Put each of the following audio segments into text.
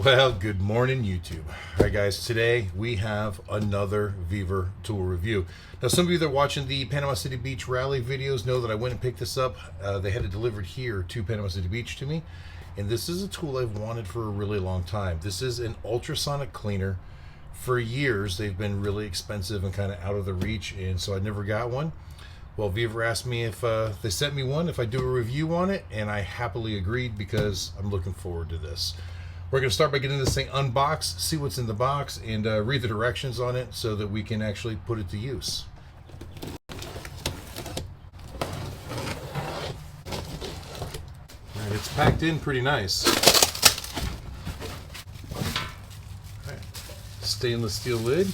Well, good morning, YouTube. All right, guys, today we have another VEVOR tool review. Now, some of you that are watching the Panama City Beach rally videos know that I went and picked this up. They had it delivered here to Panama City Beach to me, and this is a tool I've wanted for a really long time. This is an ultrasonic cleaner. For years, they've been really expensive and kind of out of the reach, and so I never got one. Well, VEVOR asked me if they sent me one, if I do a review on it, and I happily agreed because I'm looking forward to this. We're going to start by getting this thing unboxed, see what's in the box, and read the directions on it so that we can actually put it to use. Alright, it's packed in pretty nice. Alright, stainless steel lid.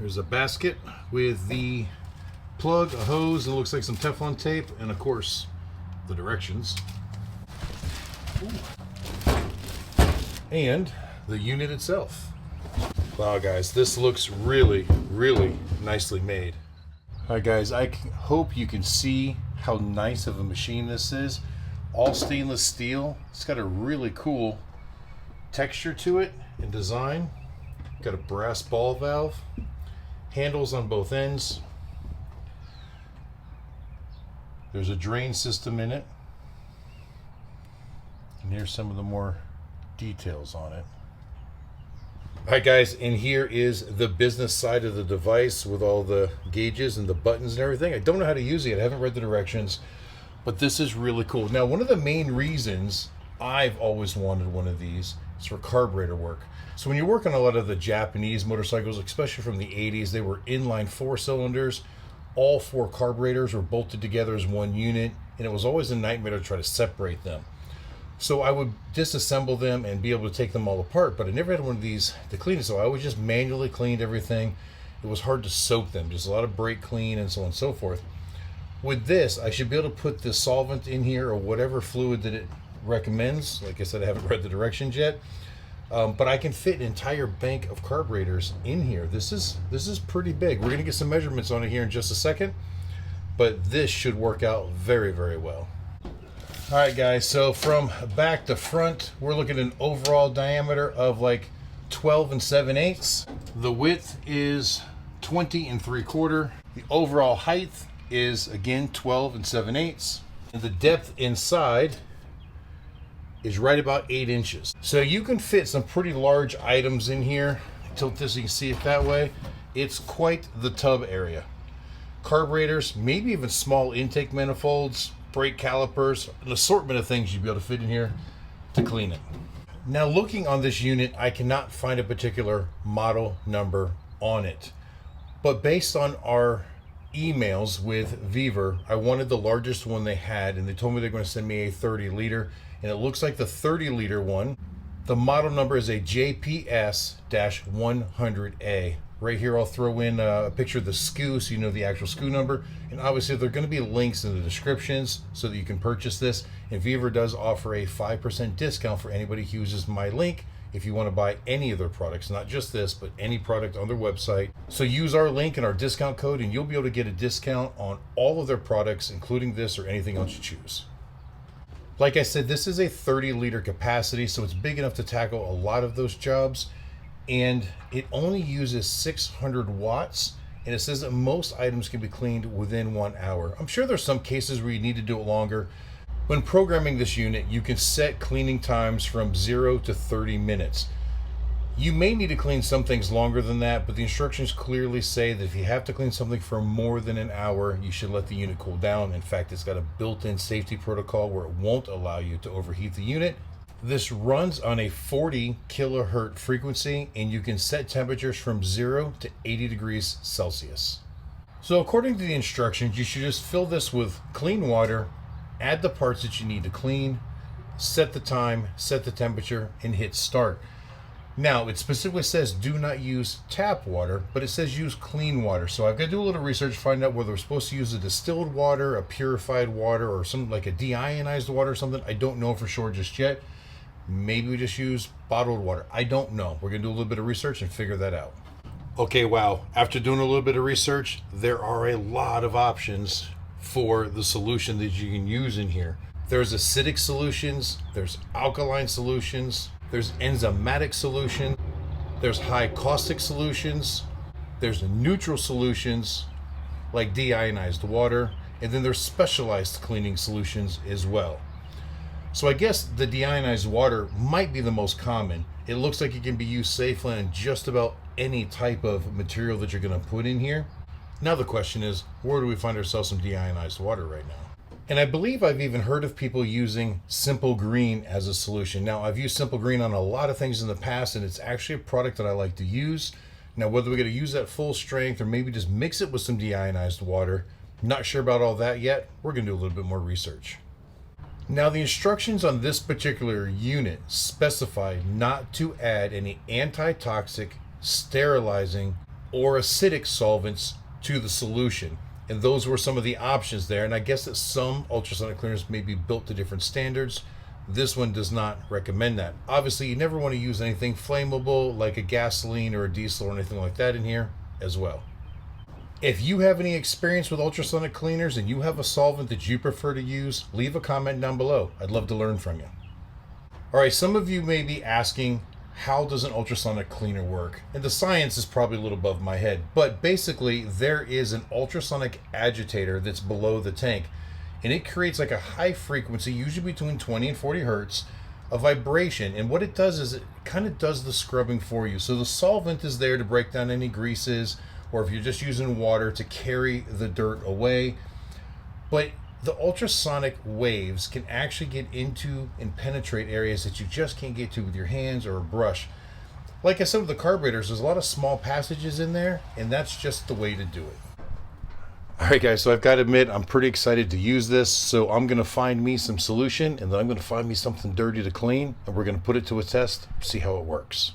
There's a basket with the plug, a hose, and it looks like some Teflon tape, and of course, the directions. And the unit itself. Wow, guys, this looks really, really nicely made. All right, guys, I hope you can see how nice of a machine this is. All stainless steel. It's got a really cool texture to it and design. Got a brass ball valve. Handles on both ends. There's a drain system in it. And here's some of the more details on it. All right, guys, and here is the business side of the device with all the gauges and the buttons and everything. I don't know how to use it. I haven't read the directions, but this is really cool. Now, one of the main reasons I've always wanted one of these is for carburetor work. So when you work on a lot of the Japanese motorcycles, especially from the 80s, they were inline 4-cylinders. All 4 carburetors were bolted together as one unit, and it was always a nightmare to try to separate them. So I would disassemble them and be able to take them all apart, but I never had one of these to clean it, so I always just manually cleaned everything. It was hard to soak them, just a lot of brake clean and so on and so forth. With this, I should be able to put the solvent in here or whatever fluid that it recommends. Like I said, I haven't read the directions yet, but I can fit an entire bank of carburetors in here. This is pretty big. We're gonna get some measurements on it here in just a second, but this should work out very, very well. All right, guys, so from back to front, we're looking at an overall diameter of like 12 7/8. The width is 20 3/4. The overall height is, again, 12 7/8. And the depth inside is right about 8 inches. So you can fit some pretty large items in here. Tilt this so you can see it that way. It's quite the tub area. Carburetors, maybe even small intake manifolds, brake calipers, an assortment of things you'd be able to fit in here to clean it. Now, looking on this unit, I cannot find a particular model number on it, but based on our emails with VEVOR, I wanted the largest one they had, and they told me they're going to send me a 30-liter, and it looks like the 30-liter one, the model number is a JPS-100A. Right here, I'll throw in a picture of the SKU so you know the actual SKU number. And obviously, there are going to be links in the descriptions so that you can purchase this. And VEVOR does offer a 5% discount for anybody who uses my link if you want to buy any of their products, not just this, but any product on their website. So use our link and our discount code, and you'll be able to get a discount on all of their products, including this or anything else you choose. Like I said, this is a 30-liter capacity, so it's big enough to tackle a lot of those jobs. And it only uses 600 watts, and it says that most items can be cleaned within 1 hour. I'm sure there's some cases where you need to do it longer. When programming this unit, you can set cleaning times from 0 to 30 minutes. You may need to clean some things longer than that, but the instructions clearly say that if you have to clean something for more than an hour, you should let the unit cool down. In fact, it's got a built-in safety protocol where it won't allow you to overheat the unit. This runs on a 40 kilohertz frequency, and you can set temperatures from 0 to 80 degrees Celsius. So according to the instructions, you should just fill this with clean water, add the parts that you need to clean, set the time, set the temperature, and hit start. Now, it specifically says do not use tap water, but it says use clean water. So I've got to do a little research to find out whether we're supposed to use a distilled water, a purified water, or something like a deionized water or something. I don't know for sure just yet. Maybe we just use bottled water. I don't know. We're going to do a little bit of research and figure that out. Okay, wow. After doing a little bit of research, there are a lot of options for the solution that you can use in here. There's acidic solutions, there's alkaline solutions, there's enzymatic solution, there's high caustic solutions, there's neutral solutions like deionized water, and then there's specialized cleaning solutions as well. So I guess the deionized water might be the most common. It looks like it can be used safely on just about any type of material that you're going to put in here. Now the question is, where do we find ourselves some deionized water right now? And I believe I've even heard of people using Simple Green as a solution. Now, I've used Simple Green on a lot of things in the past, and it's actually a product that I like to use. Now, whether we're going to use that full strength or maybe just mix it with some deionized water, not sure about all that yet. We're going to do a little bit more research. Now, the instructions on this particular unit specify not to add any antitoxic, sterilizing, or acidic solvents to the solution. And those were some of the options there. And I guess that some ultrasonic cleaners may be built to different standards. This one does not recommend that. Obviously, you never want to use anything flammable like a gasoline or a diesel or anything like that in here as well. If you have any experience with ultrasonic cleaners and you have a solvent that you prefer to use, leave a comment down below. I'd love to learn from you. All right, some of you may be asking, how does an ultrasonic cleaner work? And the science is probably a little above my head, but basically there is an ultrasonic agitator that's below the tank, and it creates like a high frequency, usually between 20 and 40 hertz, a vibration. And what it does is it kind of does the scrubbing for you. So the solvent is there to break down any greases, or if you're just using water, to carry the dirt away. But the ultrasonic waves can actually get into and penetrate areas that you just can't get to with your hands or a brush. Like I said with the carburetors, there's a lot of small passages in there, and that's just the way to do it. All right, guys, so I've got to admit, I'm pretty excited to use this. So I'm going to find me some solution, and then I'm going to find me something dirty to clean, and we're going to put it to a test, see how it works.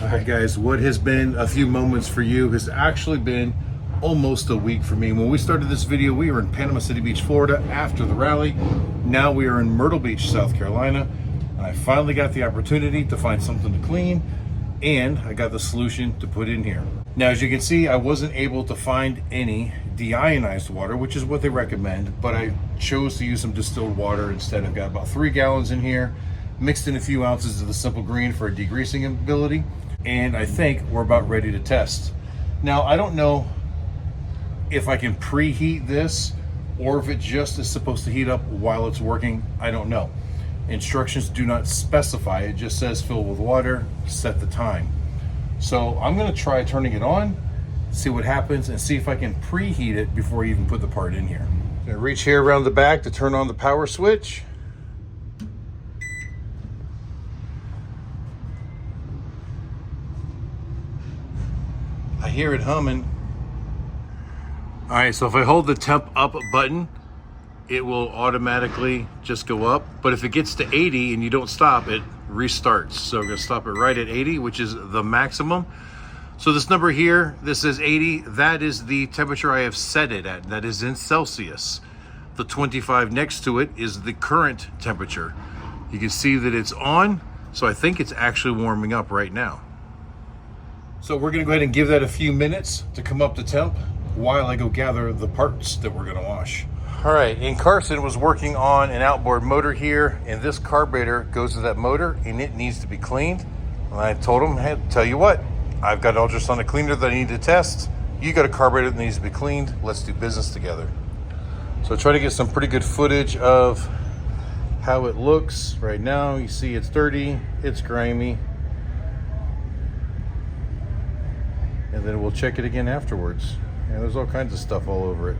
Alright guys, what has been a few moments for you has actually been almost a week for me. When we started this video, we were in Panama City Beach, Florida after the rally. Now we are in Myrtle Beach, South Carolina, and I finally got the opportunity to find something to clean, and I got the solution to put in here. Now, as you can see, I wasn't able to find any deionized water, which is what they recommend, but I chose to use some distilled water instead. I've got about 3 gallons in here, mixed in a few ounces of the Simple Green for a degreasing ability. And I think we're about ready to test. Now, I don't know if I can preheat this or if it just is supposed to heat up while it's working. I don't know. Instructions do not specify. It just says fill with water, set the time. So I'm going to try turning it on, see what happens, and see if I can preheat it before I even put the part in here. I'm going to reach here around the back to turn on the power switch. I hear it humming. All right, so if I hold the temp up button, it will automatically just go up. But if it gets to 80 and you don't stop, it restarts. So we're gonna stop it right at 80, which is the maximum. So this number here, this is 80. That is the temperature I have set it at. That is in Celsius. The 25 next to it is the current temperature. You can see that it's on. So I think it's actually warming up right now. So we're gonna go ahead and give that a few minutes to come up to temp while I go gather the parts that we're gonna wash. All right, and Carson was working on an outboard motor here, and this carburetor goes to that motor and it needs to be cleaned. And I told him, hey, tell you what, I've got an ultrasonic cleaner that I need to test. You got a carburetor that needs to be cleaned. Let's do business together. So try to get some pretty good footage of how it looks right now. You see it's dirty, it's grimy. And then we'll check it again afterwards. And there's all kinds of stuff all over it.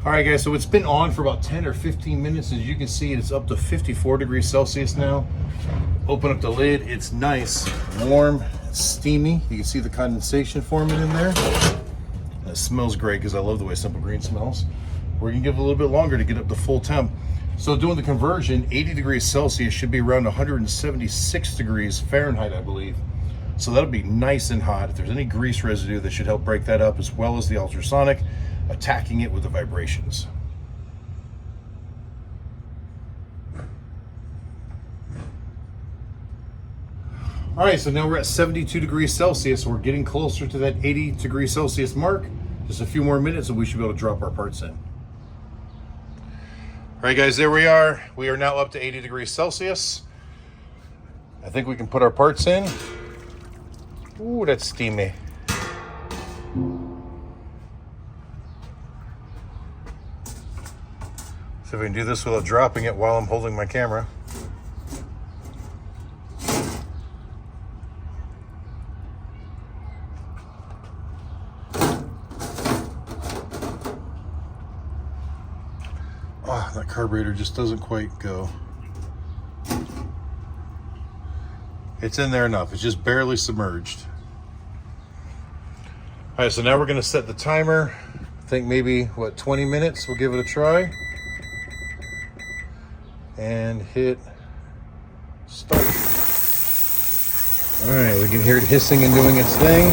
All right guys, so it's been on for about 10 or 15 minutes. As you can see, it's up to 54 degrees Celsius now. Open up the lid, it's nice, warm, steamy. You can see the condensation forming in there. It smells great because I love the way Simple Green smells. we're gonna give it a little bit longer to get up to full temp. So doing the conversion, 80 degrees Celsius should be around 176 degrees Fahrenheit, I believe. So that'll be nice and hot. If there's any grease residue, that should help break that up, as well as the ultrasonic, attacking it with the vibrations. All right, so now we're at 72 degrees Celsius. We're getting closer to that 80 degrees Celsius mark. Just a few more minutes and we should be able to drop our parts in. All right, guys, there we are. We are now up to 80 degrees Celsius. I think we can put our parts in. Ooh, that's steamy. See if we can do this without dropping it while I'm holding my camera. Oh, that carburetor just doesn't quite go. It's in there enough. It's just barely submerged. All right, so now we're going to set the timer. I think maybe, what, 20 minutes? We'll give it a try. And hit start. All right, we can hear it hissing and doing its thing.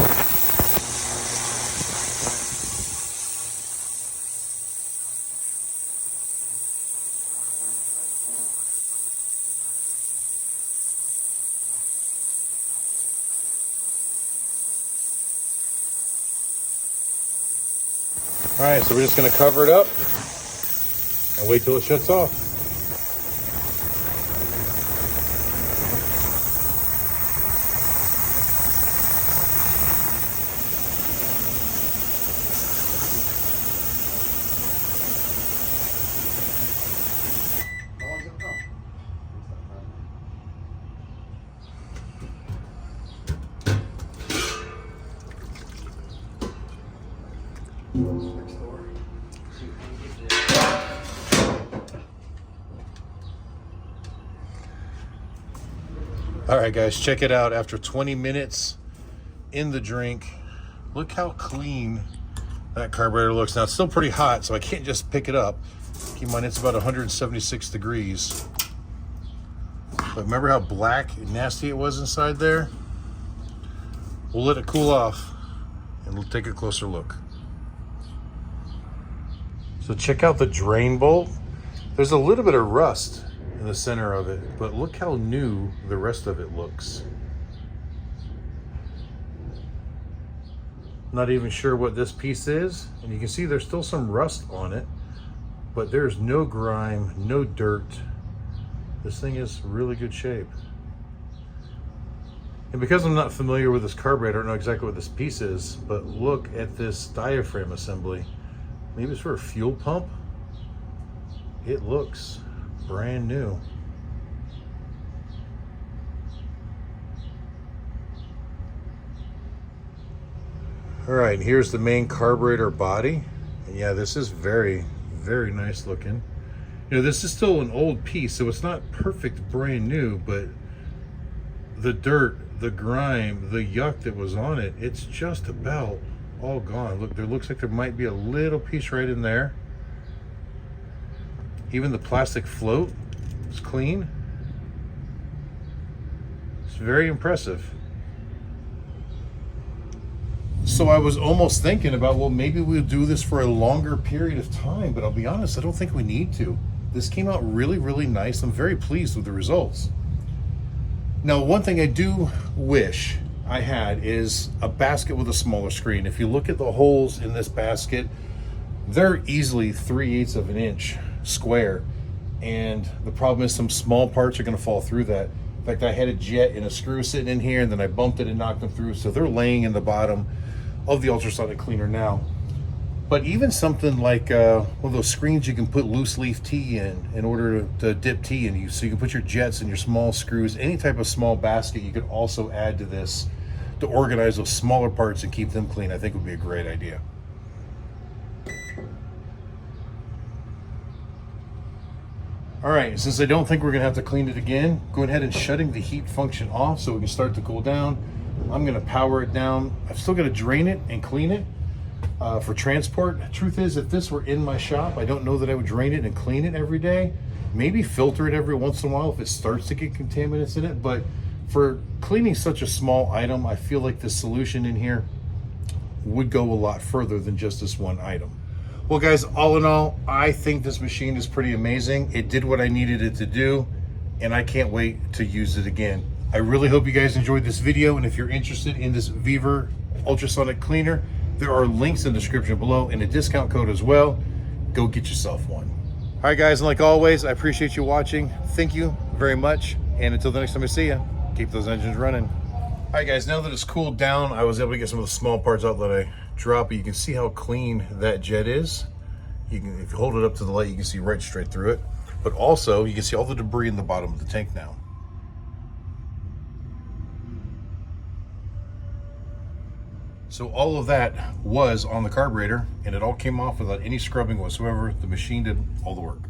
All right, so we're just going to cover it up and wait till it shuts off. All right, guys, check it out. After 20 minutes in the drink, look how clean that carburetor looks. Now, it's still pretty hot, so I can't just pick it up. Keep in mind, it's about 176 degrees. But remember how black and nasty it was inside there? We'll let it cool off, and we'll take a closer look. So check out the drain bolt. There's a little bit of rust in the center of it, but look how new the rest of it looks. Not even sure what this piece is, and you can see there's still some rust on it, but there's no grime, no dirt. This thing is really good shape. And because I'm not familiar with this carburetor, I don't know exactly what this piece is, but look at this diaphragm assembly. Maybe it's for a fuel pump. It looks brand new. All right, here's the main carburetor body. And yeah, this is very, very nice looking. You know, this is still an old piece, so it's not perfect brand new, but the dirt, the grime, the yuck that was on it, it's just about all gone. Look, there looks like there might be a little piece right in there. Even the plastic float is clean. It's very impressive. So I was almost thinking about, well, maybe we'll do this for a longer period of time, but I'll be honest, I don't think we need to. This came out really, really nice. I'm very pleased with the results. Now, one thing I do wish I had is a basket with a smaller screen. If you look at the holes in this basket, they're easily 3/8 of an inch square. And the problem is some small parts are gonna fall through that. In fact, I had a jet and a screw sitting in here, and then I bumped it and knocked them through. So they're laying in the bottom of the ultrasonic cleaner now. But even something like one of those screens you can put loose leaf tea in order to dip tea in, so you can put your jets and your small screws, any type of small basket you could also add to this to organize those smaller parts and keep them clean. I think would be a great idea. All right, since I don't think we're gonna have to clean it again, go ahead and shutting the heat function off so we can start to cool down. I'm gonna power it down. I've still gotta drain it and clean it, for transport. Truth is, if this were in my shop, I don't know that I would drain it and clean it every day. Maybe filter it every once in a while if it starts to get contaminants in it. But for cleaning such a small item, I feel like the solution in here would go a lot further than just this one item. Well guys, all in all, I think this machine is pretty amazing. It did what I needed it to do, and I can't wait to use it again. I really hope you guys enjoyed this video, and if you're interested in this VEVOR Ultrasonic cleaner, there are links in the description below and a discount code as well. Go get yourself one. All right guys, and like always, I appreciate you watching. Thank you very much, and until the next time I see you, keep those engines running. All right guys, now that it's cooled down, I was able to get some of the small parts out that I dropped. You can see how clean that jet is. You can, if you hold it up to the light, you can see right straight through it. But also, you can see all the debris in the bottom of the tank now. So all of that was on the carburetor, and it all came off without any scrubbing whatsoever. The machine did all the work.